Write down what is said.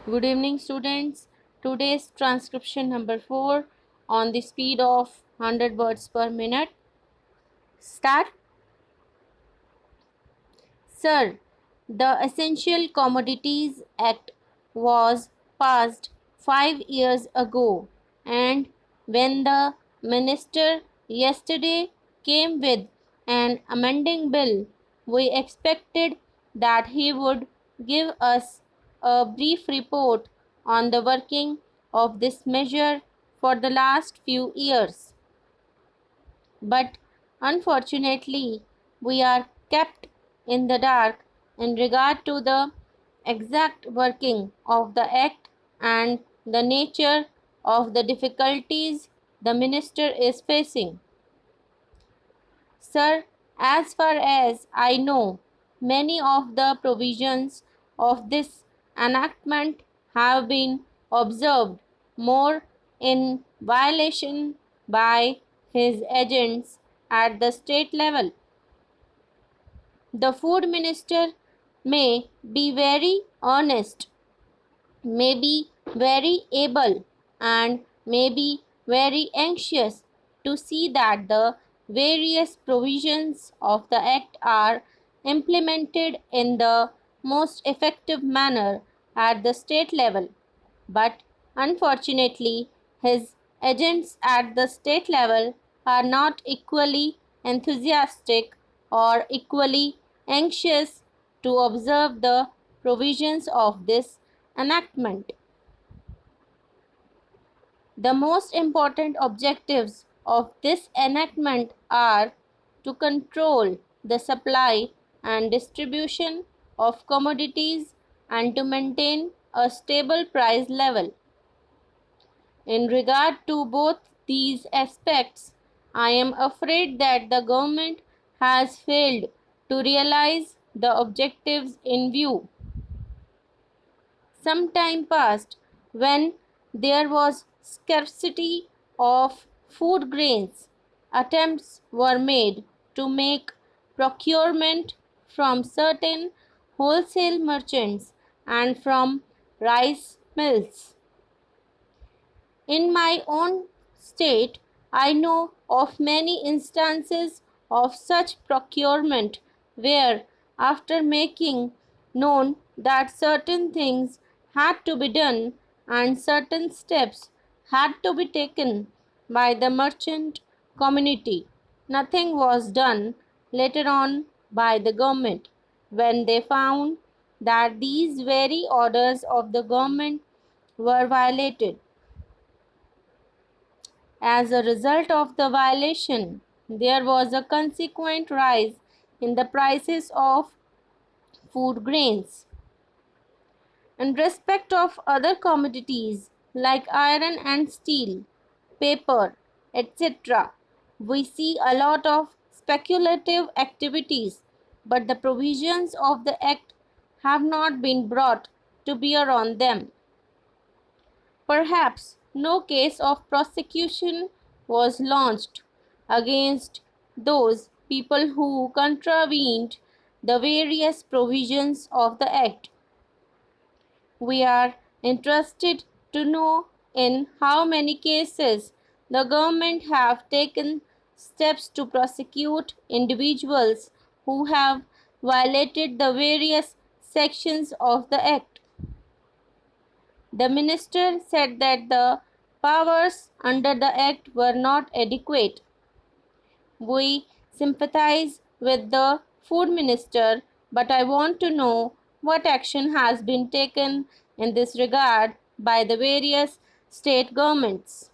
Good evening, students. Today's transcription number 4 on the speed of 100 words per minute. Start. Sir, the Essential Commodities Act was passed 5 years ago, and when the minister yesterday came with an amending bill, we expected that he would give us a brief report on the working of this measure for the last few years. But unfortunately, we are kept in the dark in regard to the exact working of the Act and the nature of the difficulties the minister is facing. Sir, as far as I know, many of the provisions of this enactment have been observed more in violation by his agents at the state level. The food minister may be very honest, may be very able, and may be very anxious to see that the various provisions of the Act are implemented in the most effective manner at the state level. But unfortunately, his agents at the state level are not equally enthusiastic or equally anxious to observe the provisions of this enactment. The most important objectives of this enactment are to control the supply and distribution of commodities and to maintain a stable price level. In regard to both these aspects, I am afraid that the government has failed to realize the objectives in view. Some time passed when there was scarcity of food grains. Attempts were made to make procurement from certain wholesale merchants and from rice mills. In my own state, I know of many instances of such procurement where, after making known that certain things had to be done and certain steps had to be taken by the merchant community, nothing was done later on by the government when they found that these very orders of the government were violated. As a result of the violation, there was a consequent rise in the prices of food grains. In respect of other commodities like iron and steel, paper, etc., we see a lot of speculative activities, but the provisions of the Act have not been brought to bear on them. Perhaps no case of prosecution was launched against those people who contravened the various provisions of the Act. We are interested to know in how many cases the government have taken steps to prosecute individuals who have violated the various sections of the Act. The minister said that the powers under the Act were not adequate. We sympathize with the food minister, but I want to know what action has been taken in this regard by the various state governments.